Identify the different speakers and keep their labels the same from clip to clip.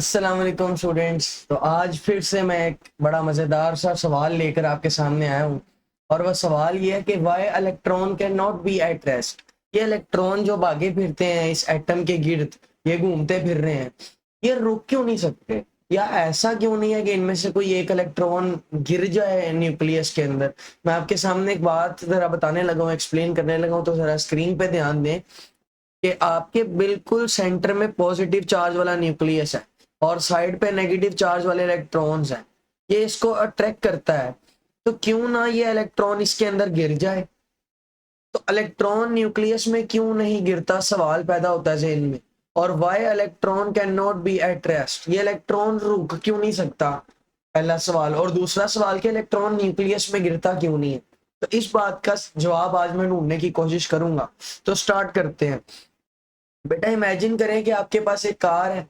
Speaker 1: अस्सलाम वालेकुम स्टूडेंट्स। तो आज फिर से मैं एक बड़ा मज़ेदार सा सवाल लेकर आपके सामने आया हूँ। और वह सवाल ये है कि why electron can not be at rest. ये इलेक्ट्रॉन जो भागे फिरते हैं इस एटम के गिर्द, ये घूमते फिर रहे हैं, ये रुक क्यों नहीं सकते? या ऐसा क्यों नहीं है कि इनमें से कोई एक इलेक्ट्रॉन गिर जाए न्यूक्लियस के अंदर? मैं आपके सामने एक बात ज़रा बताने लगा हूँ, एक्सप्लेन करने लगा हूँ, तो ज़रा स्क्रीन पे ध्यान दें कि आपके बिल्कुल सेंटर में पॉजिटिव चार्ज वाला न्यूक्लियस है और साइड पे नेगेटिव चार्ज वाले इलेक्ट्रॉन्स हैं। ये इसको अट्रैक्ट करता है, तो क्यों ना ये इलेक्ट्रॉन इसके अंदर गिर जाए? तो इलेक्ट्रॉन न्यूक्लियस में क्यों नहीं गिरता, सवाल पैदा होता है ज़हन में। और why electron can not be at rest, ये इलेक्ट्रॉन रुक क्यों नहीं सकता, पहला सवाल। और दूसरा सवाल कि इलेक्ट्रॉन न्यूक्लियस में गिरता क्यों नहीं है। तो इस बात का जवाब आज मैं ढूंढने की कोशिश करूंगा। तो स्टार्ट करते हैं। बेटा इमेजिन करें कि आपके पास एक कार है।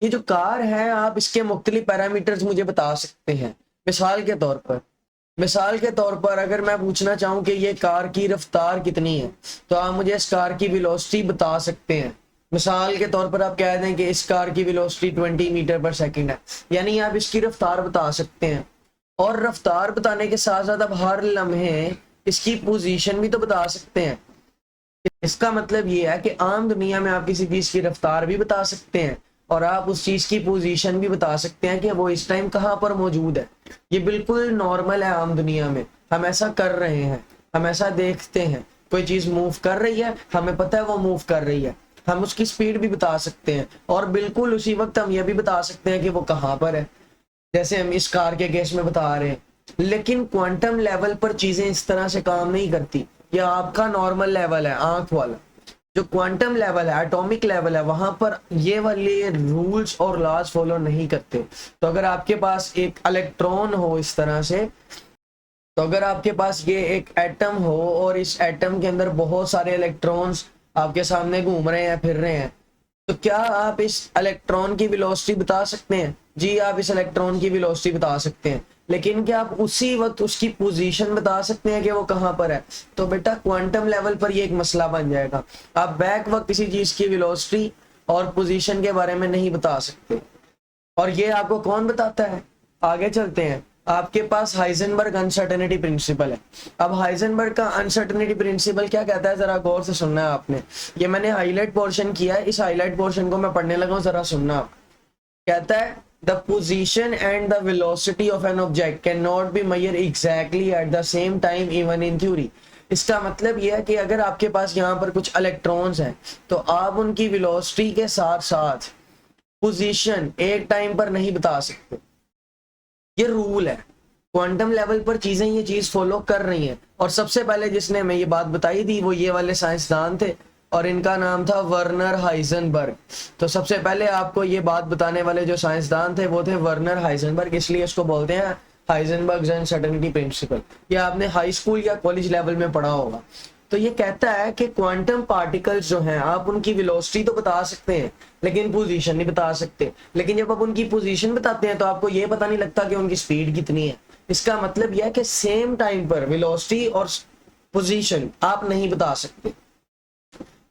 Speaker 1: ये जो कार है, आप इसके मुख्तलिफ पैरामीटर्स मुझे बता सकते हैं। मिसाल के तौर पर अगर मैं पूछना चाहूँ कि ये कार की रफ्तार कितनी है, तो आप मुझे इस कार की वेलोसिटी बता सकते हैं। मिसाल के तौर पर आप कह दें कि इस कार की वेलोसिटी 20 मीटर पर सेकंड है, यानी आप इसकी रफ्तार बता सकते हैं। और रफ्तार बताने के साथ साथ आप हर लम्हे इसकी पोजीशन भी तो बता सकते हैं। इसका मतलब ये है कि आम दुनिया में आप किसी चीज की रफ्तार भी बता सकते हैं और आप उस चीज की पोजीशन भी बता सकते हैं कि वो इस टाइम कहाँ पर मौजूद है। ये बिल्कुल नॉर्मल है आम दुनिया में, हम ऐसा कर रहे हैं, हम ऐसा देखते हैं। कोई चीज मूव कर रही है, हमें पता है वो मूव कर रही है, हम उसकी स्पीड भी बता सकते हैं और बिल्कुल उसी वक्त हम ये भी बता सकते हैं कि वो कहाँ पर है, जैसे हम इस कार के केस में बता रहे हैं। लेकिन क्वांटम लेवल पर चीजें इस तरह से काम नहीं करती। ये आपका नॉर्मल लेवल है, आंख वाला। जो क्वांटम लेवल है, एटॉमिक लेवल है, वहां पर ये वाले रूल्स और लॉज फॉलो नहीं करते। तो अगर आपके पास एक इलेक्ट्रॉन हो इस तरह से, तो अगर आपके पास ये एक एटम हो और इस एटम के अंदर बहुत सारे इलेक्ट्रॉन्स आपके सामने घूम रहे हैं, फिर रहे हैं, तो क्या आप इस इलेक्ट्रॉन की वेलोसिटी बता सकते हैं? जी, आप इस इलेक्ट्रॉन की वेलोसिटी बता सकते हैं, लेकिन क्या आप उसी वक्त उसकी पोजीशन बता सकते हैं कि वो कहां पर है? तो बेटा क्वांटम लेवल पर ये एक मसला बन जाएगा। आप बैक वक्त किसी चीज की वेलोसिटी और पोजीशन के बारे में नहीं बता सकते। और ये आपको कौन बताता है? आगे चलते हैं। आपके पास हाइजेनबर्ग अनसर्टेनिटी प्रिंसिपल है। अब हाइजेनबर्ग का अनसर्टेनिटी प्रिंसिपल क्या कहता है, जरा गौर से सुनना है आपने। ये मैंने हाईलाइट पोर्शन किया है, इस हाईलाइट पोर्शन को मैं पढ़ने लगा हूं, जरा सुनना आप। कहता है the position and the velocity of an object can not be measure exactly at the same time even in theory. इसका मतलब यह है कि अगर आपके पास यहाँ पर कुछ इलेक्ट्रॉन्स हैं, तो आप उनकी वेलोसिटी के साथ साथ पोजीशन एक टाइम पर नहीं बता सकते। ये रूल है। क्वांटम लेवल पर चीजें ये चीज फॉलो कर रही हैं। और सबसे पहले जिसने हमें ये बात बताई थी वो ये वाले साइंसदान थे और इनका नाम था वर्नर हाइजेनबर्ग। तो सबसे पहले आपको ये बात बताने वाले जो साइंसदान थे वो थे वर्नर हाइजेनबर्ग, इसलिए इसको बोलते हैं हाइजेनबर्ग अनसर्टेनिटी प्रिंसिपल। ये आपने हाई स्कूल या कॉलेज लेवल में पढ़ा होगा। तो ये कहता है कि क्वांटम पार्टिकल्स जो हैं, आप उनकी वेलोसिटी तो बता सकते हैं लेकिन पोजीशन नहीं बता सकते। लेकिन जब आप उनकी पोजीशन बताते हैं तो आपको ये पता नहीं लगता कि उनकी स्पीड कितनी है। इसका मतलब यह है कि सेम टाइम पर वेलोसिटी और पोजीशन आप नहीं बता सकते।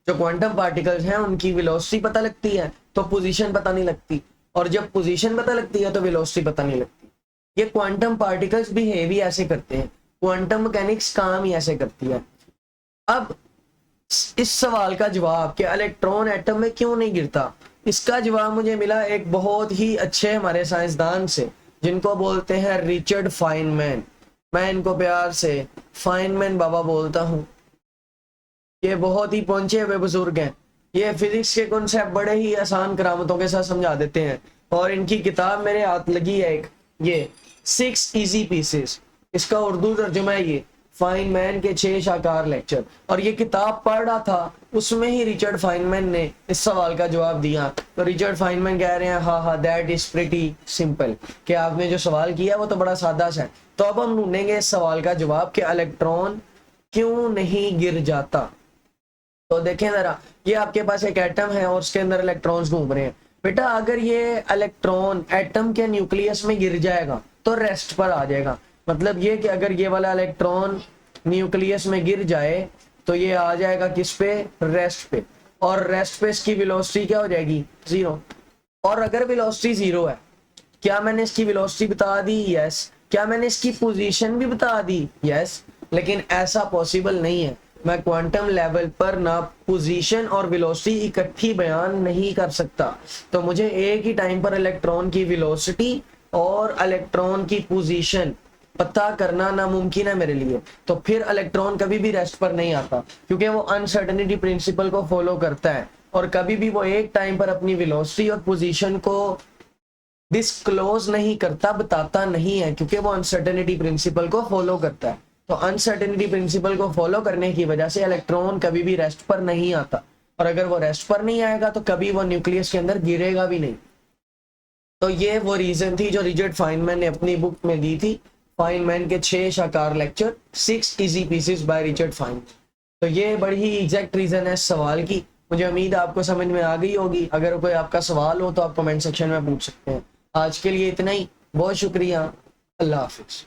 Speaker 1: जो क्वांटम पार्टिकल्स हैं उनकी वेलोसिटी पता लगती है तो पोजीशन पता नहीं लगती, और जब पोजीशन पता लगती है तो वेलोसिटी पता नहीं लगती। ये क्वांटम पार्टिकल्स बिहेव ही ऐसे करते हैं, क्वांटम मैकेनिक्स काम ही ऐसे करती है। अब इस सवाल का जवाब कि इलेक्ट्रॉन एटम में क्यों नहीं गिरता, इसका जवाब मुझे मिला एक बहुत ही अच्छे हमारे साइंसदान से, जिनको बोलते हैं रिचर्ड फाइनमैन। मैं इनको प्यार से फाइनमैन बाबा बोलता हूँ। ये बहुत ही पहुंचे हुए बुजुर्ग हैं। ये फिजिक्स के कॉन्सेप्ट बड़े ही आसान करामतों के साथ समझा देते हैं। और इनकी किताब मेरे हाथ लगी है एक, ये 6 इजी पीसेस, इसका उर्दू तर्जुमा है ये फाइनमैन के 6 शाकार लेक्चर। और ये किताब पढ़ रहा था, उसमें ही रिचर्ड फाइनमैन ने इस सवाल का जवाब दिया। तो रिचर्ड फाइनमैन कह रहे हैं हाँ हाँ दैट इज प्रिटी सिंपल, कि आपने जो सवाल किया वो तो बड़ा सादा सा है। तो अब हम ढूंढेंगे इस सवाल का जवाब कि इलेक्ट्रॉन क्यों नहीं गिर जाता। तो देखें जरा, ये आपके पास एक एटम है और उसके अंदर इलेक्ट्रॉन्स घूम रहे हैं। बेटा अगर ये इलेक्ट्रॉन एटम के न्यूक्लियस में गिर जाएगा तो रेस्ट पर आ जाएगा। मतलब ये कि अगर ये वाला इलेक्ट्रॉन न्यूक्लियस में गिर जाए तो ये आ जाएगा किस पे, रेस्ट पे। और रेस्ट पे इसकी वेलोसिटी क्या हो जाएगी, 0। और अगर वेलोसिटी जीरो है, क्या मैंने इसकी वेलोसिटी बता दी? यस। क्या मैंने इसकी पोजीशन भी बता दी? यस। लेकिन ऐसा पॉसिबल नहीं है, मैं क्वांटम लेवल पर ना पोजीशन और वेलोसिटी इकट्ठी बयान नहीं कर सकता। तो मुझे एक ही टाइम पर इलेक्ट्रॉन की वेलोसिटी और इलेक्ट्रॉन की पोजीशन पता करना नामुमकिन है मेरे लिए। तो फिर इलेक्ट्रॉन कभी भी रेस्ट पर नहीं आता, क्योंकि वो अनसर्टेनिटी प्रिंसिपल को फॉलो करता है, और कभी भी वो एक टाइम पर अपनी वेलोसिटी और पोजीशन को डिस्क्लोज नहीं करता, बताता नहीं है, क्योंकि वो अनसर्टेनिटी प्रिंसिपल को फॉलो करता है। तो अनसर्टेनिटी प्रिंसिपल को फॉलो करने की वजह से इलेक्ट्रॉन कभी भी रेस्ट पर नहीं आता, और अगर वो रेस्ट पर नहीं आएगा तो कभी वो न्यूक्लियस के अंदर गिरेगा भी नहीं। तो ये वो रीजन थी जो रिचर्ड फाइनमैन ने अपनी बुक में दी थी, फाइनमैन के 6 शाकार lecture 6 easy pieces by Richard Feynman. तो ये बड़ी ही एग्जैक्ट रीजन है इस सवाल की। मुझे उम्मीद है आपको समझ में आ गई होगी। अगर कोई आपका सवाल हो तो आप कमेंट सेक्शन में पूछ सकते हैं। आज के लिए इतना ही, बहुत शुक्रिया, अल्लाह हाफिज।